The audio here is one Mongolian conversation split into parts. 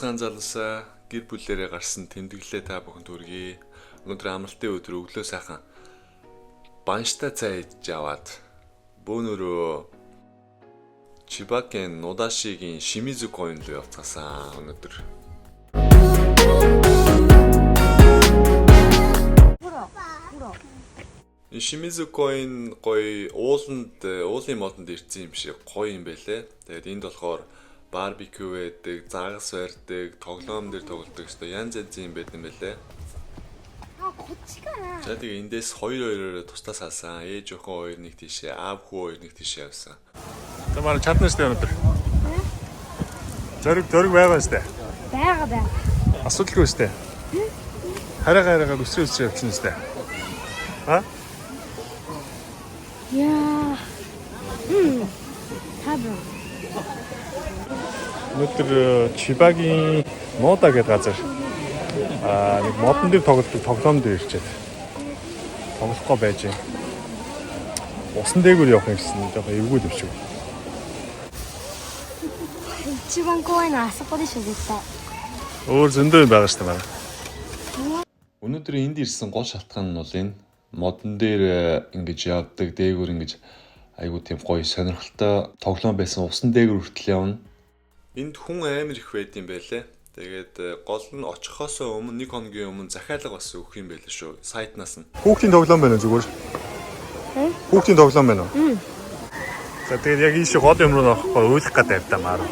Бяцхан залуусаа гэр бүлээрээ гарсан тэмдэглэлээ та бүхэнд хүргэе. Өнөөдөр амралтын өдөр өглөө сайхан банштай цай идж аваад бөөнөрөө Чибакен Нодашигийн Шимизукоин руу явцгаасан өнөөдөр. Шимизукоин гоё уулын модонд ирсэн юм шиг гоё юм байлээ. Тэгээд энд болохоор барбекю байдаг, загас барьдаг, тоглоом дээр тоглодог гэсэн янз янзын юм байт юм байлээ. За тэгээ эндээс хоёроо тусдаа салсан. Ээж охин хоёр нэг тийшээ, аав хүү хоёр нэг тийшээ явсан. За манай чадна штэ өнөөдөр. Зориг байгаа штэ. Байгаа. Асуудалгүй штэ. Хараагаа өсрөө явчихсан штэ. А? Яа. Хабаа. Өнөөдөр Чибагийн Нода гэдэг газар нэг модон дээр тоглодог тоглоом дээр ирчээд тоглохгүй байж юм. Усан дээгүүр явах гэсэн жоохон эвгүй дэвчиг. Ичиван коин асахгүй шүү дээ. Өөр зөндөө байгаа шүү дээ манай. Өнөөдөр энд ирсэн гол шалтгаан нь бол энэ модон дээр ингэж явдаг дээгүүр ингэж айгуу тийм гоё сонирхолтой тоглоом байсан усан дээгүүр хүртэл явна. Энд хүн амар их байд юм байлээ. Тэгээд гол нь очихоос өмнө нэг хоногийн өмнө захиалга бас өгөх юм байлээ шүү. Сайтнаас нь. Хүүхдийн тоглоом байна уу зүгээр? Хүүхдийн тоглоом байна уу? За тэгээд яг энэ шиг гол юм руу норохгүй уйлах гэдэг юм даа.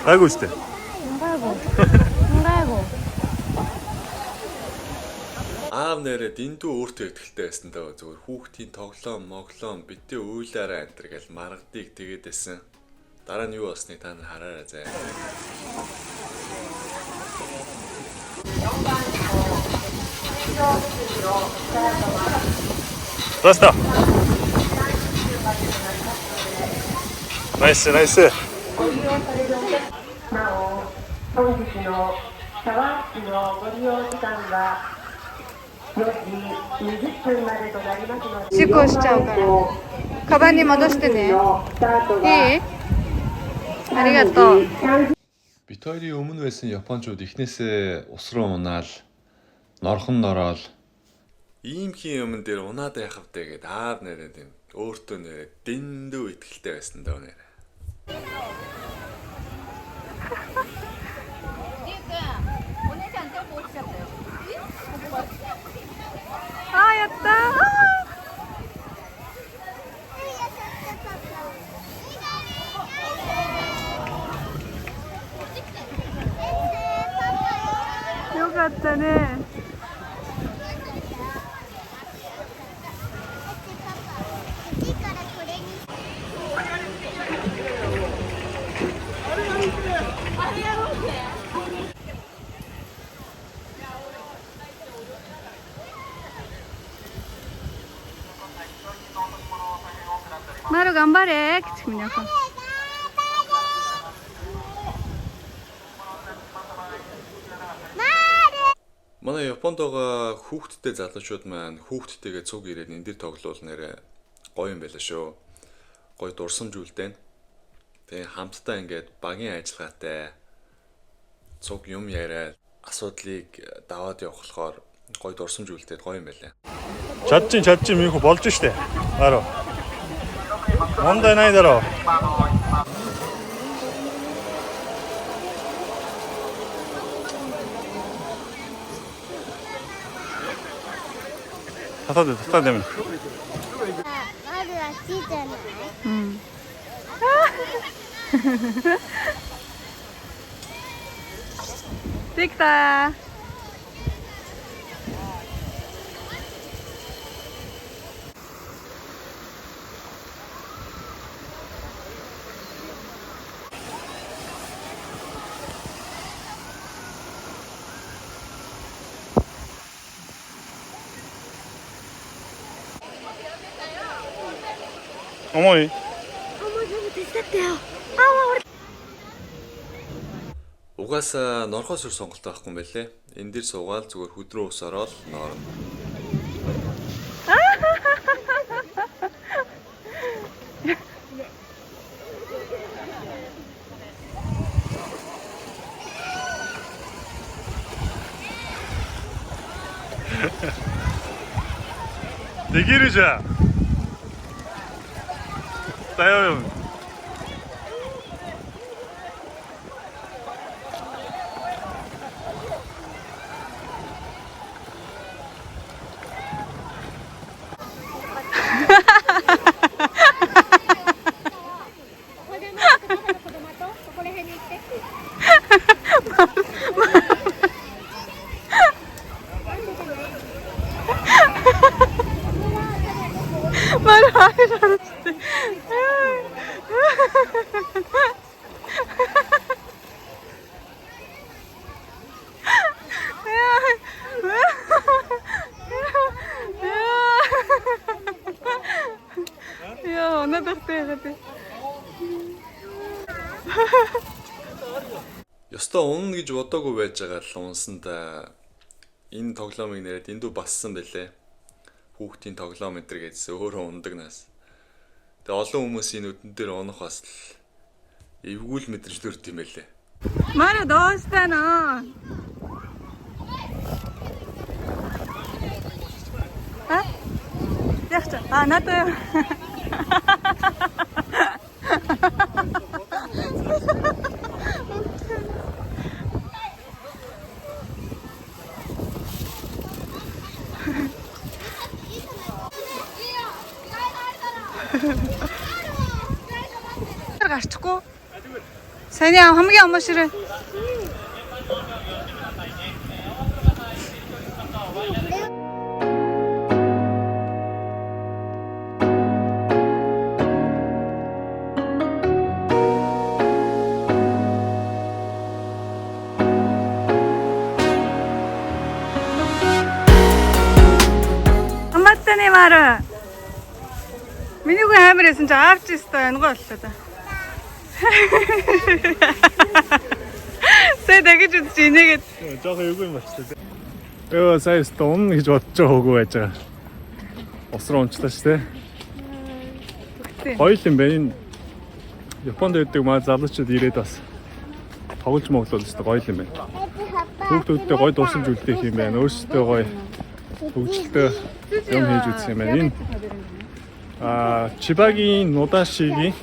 Гайгүй шүү дээ. Гайгүй. Аав нэрээ дэндүү өөртөө ихтэй байсан даа зүгээр хүүхдийн тоглоом битээ уйлаараа энэ гэж маргадыг тэгээд байсан. Дараа нь юу болсныг та нар хараарай заа. Просто. Nice. なお、本日のシャワー室のご利用時間は4時20分までとなりますので、事故しちゃうから。カバンに戻してね。いい？ありがとう。Бид хоёрын өмнө байсан японочууд эхнээсээ ус руу унаал, норхон нороод ийм хин юмн дээр унаад яхав дээ гэд аав нэрээ тийм өөртөө нэрээ дэндүү ихтэй байсан даа нэрээ. А, ятта. Ёкаттаね. Мару гамбаре гэж минийхан. Манай Японд байгаа хүүхдтэй залуучууд маань хүүхдтэйгээ цуг ирээд энэ дээр тоглоул нэрээ гоё юм байлаа шүү. Гоё дурсамжүүлдэг. Тэгээ хамтдаа ингээд багийн ажиллагаатай цуг юм яриад асуудлыг даваад явах болохоор гоё дурсамжүүлдэг гоё юм байлаа. Чадчих минийх болж штэ. Араа. Мондай най дараа. Татаа дэмэн. Мару аси잖아. Виктор. 어머니. 좀 됐었대요. Угаасаа норхоос өр сонголт байхгүй юм байлээ. Энэ дээр суугаад зүгээр хөдрөө ус ороод ноорно. 대기르자. 따요. 말을 하기 잘했지. 야, 어나닥대 같아. Ёстой унна гэж бодоогүй байж байгаа л унсандаа энэ тоглоомыг нэрээд эндүү бассан байлээ. Хүүхдийн тоглоом энэ төр гэдсэн өөрөө ундаг нас. Тэгээ олон хүмүүсийн нүдэн дээр унах бас л эвгүүл мэдрэмж төрд юм байлээ. Мару доостана. А? Яхта. А, надад. гарчихгүй. Саний хамгийн амуушраа. Аматтаны мара. Миний гоо амирсэн чи авч өстой энэ гоо боллоо да. Сэ дэгэж үзчих инээгээд. Жохоо юу юм болчихлоо. Өө сая стон гэж бодож байгаагүй байж байгаа. Усраа унчлаа шүү дээ. Гоё юм байна. Энэ Японд байдаг маа залуучууд ирээд бас тоглож моглол шүү дээ. Гоё юм байна. Хүүхдүүдтэй гоё дурсамж үлдээх юм байна. Өөрсдөө гоё хөгжилтэй юм хийж үзэх юм байна. Энэ Чибагийн Нодашигийн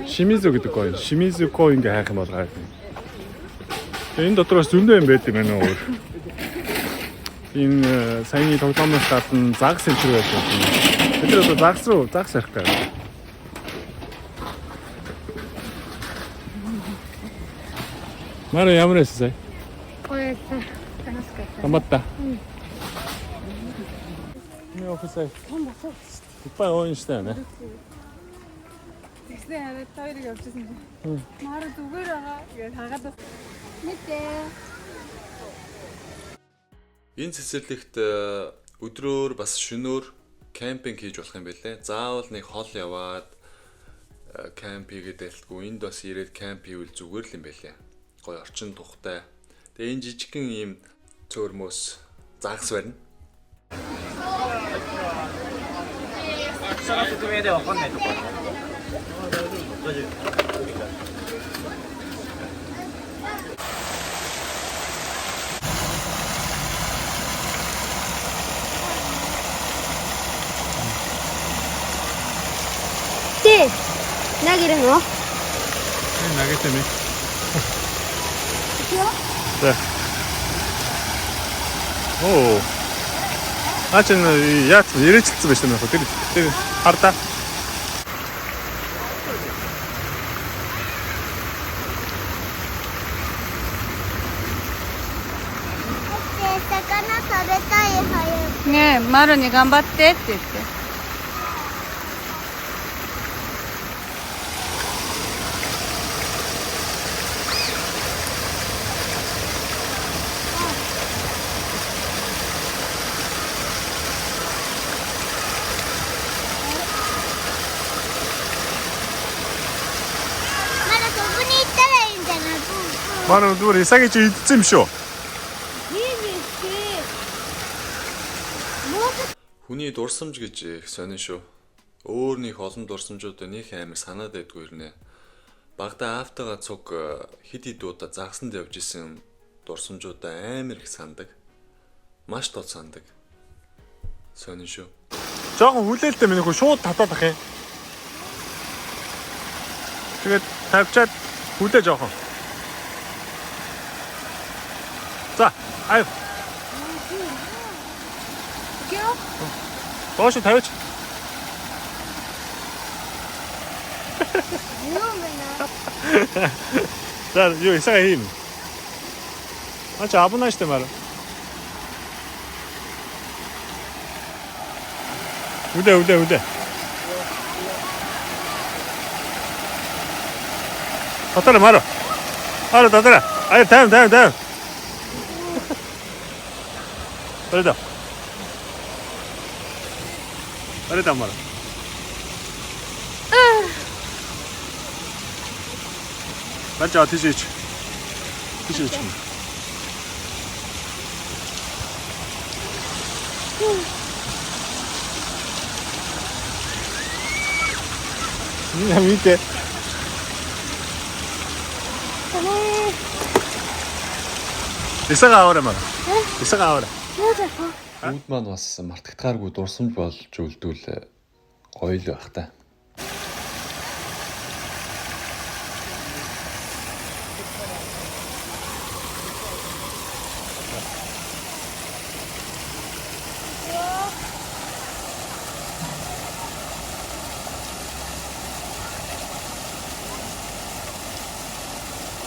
Шимизу гэдэг гоё. Шимизуко ингээ хайх юм бол гайх юм. Энэ дотор бас зөндөө юм байт юм байна уу. Энэ саяны тоглоомоос гадна загс энтер байдаг юм. Бид одоо загс арих гэдэг. Мара ямар эсэ? Ойсоо. Танастай. Тамбатта. Миний офисаа. Упаа оонштай байна. Тэгснэ хараад хоёрыг явчихсан чинь. Мара зүгээр байгаа гэж хагаад бас. Мэдээ. Энэ цэцэрлэгт өдрөөр бас шөнөөр кемпинг хийж болох юм байлээ. Заавал нэг хол яваад кемп хийгээд байлтгүй. Энд бас ирээд кемп хийвэл зүгээр л юм байлээ. Гоё орчин тухтай. Тэгээ энэ жижигхэн ийм цөөрмөөс загас барина. 下の説明でわかんないところ。大丈夫。で、投げるの？ 投げてね。いくよ。 네. 오. 아, 쟤는 야, 이래 칠수 있으면 어떻게 알았다. 魚食べたい早く。ねえ、マルに頑張ってって言って。마는 우리 이상이 좀 있음 쇼. Хүний дурсамж гэж их сонин шүү. Өөр нэг олон дурсамжууд нэг амар санаад байдгүй ирнэ. Багада автогаа цуг хид хид удаа загсанд явж исэн дурсамжуудаа амар их сандаг. Маш тод сандаг. Сонин шүү. Жохон хүлээлттэй минь хөө шууд татаад ах юм. Тэгээд тавьчаад хүлээ жохон. За, ай. Кё? Доош тавьч. Юу мэнэ? За, юу исаа хийм. Ача абунаштай мара. Үдэ. Татара мара. Татара. Ай, таам. Бэлдэ. Бэлдэ мара. Бачаа тийш. Намите. Исага аваа мара. Үүд маань бас мартагдахааргүй дурсамж болж үлдвэл гоё л байх та.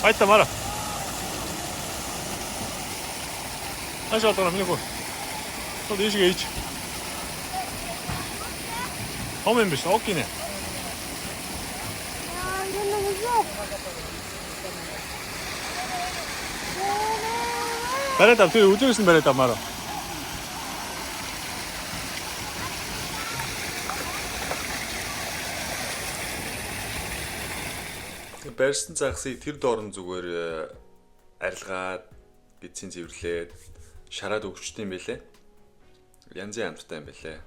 Айта мара. Ашаа тоо минь гоо. Тоо дэшгээ ич. Хомэн биш окинэ. Барайта тэр үдэрсэн барайта мара. Барьсан загсыг тэр доорн зүгээр арилгаад бицийн зэвэрлээд шараад өгчтэй юм байлээ. Янзын амттай юм байлээ.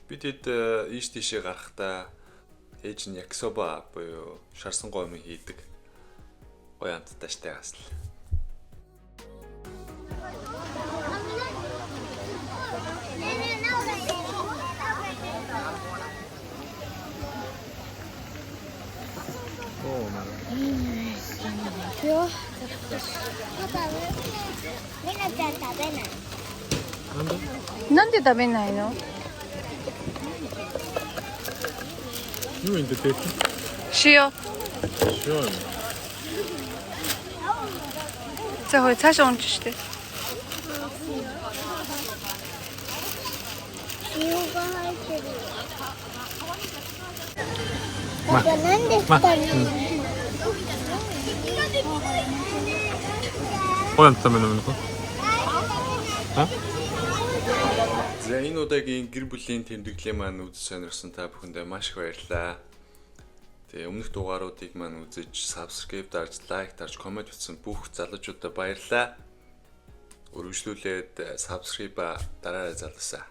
Бид хэд ийш тийшээ гарахдаа ээж нь яксоба буюу шарсан гомыг хийдэг. Гоё амттай штэ бас л. Кё? みなちゃん食べない。なんで食べないの？ Юу энэ дээ? Шио. Шио. За хой цаашаа унж штэ. 塩が入ってる。だからなんで二人？ Гоё амттай мэн үү? За энэ удаагийн гэр бүлийн тэмдэглэл маань үзэж сонирхсан та бүхэндээ маш их баярлалаа. Тэгээ өмнөх дугааруудыг маань үзэж, subscribe дарж, like дарж, comment бичсэн бүх залуучуудаа баярлалаа. Өргөжлүүлээд subscribe дараарай залуусаа.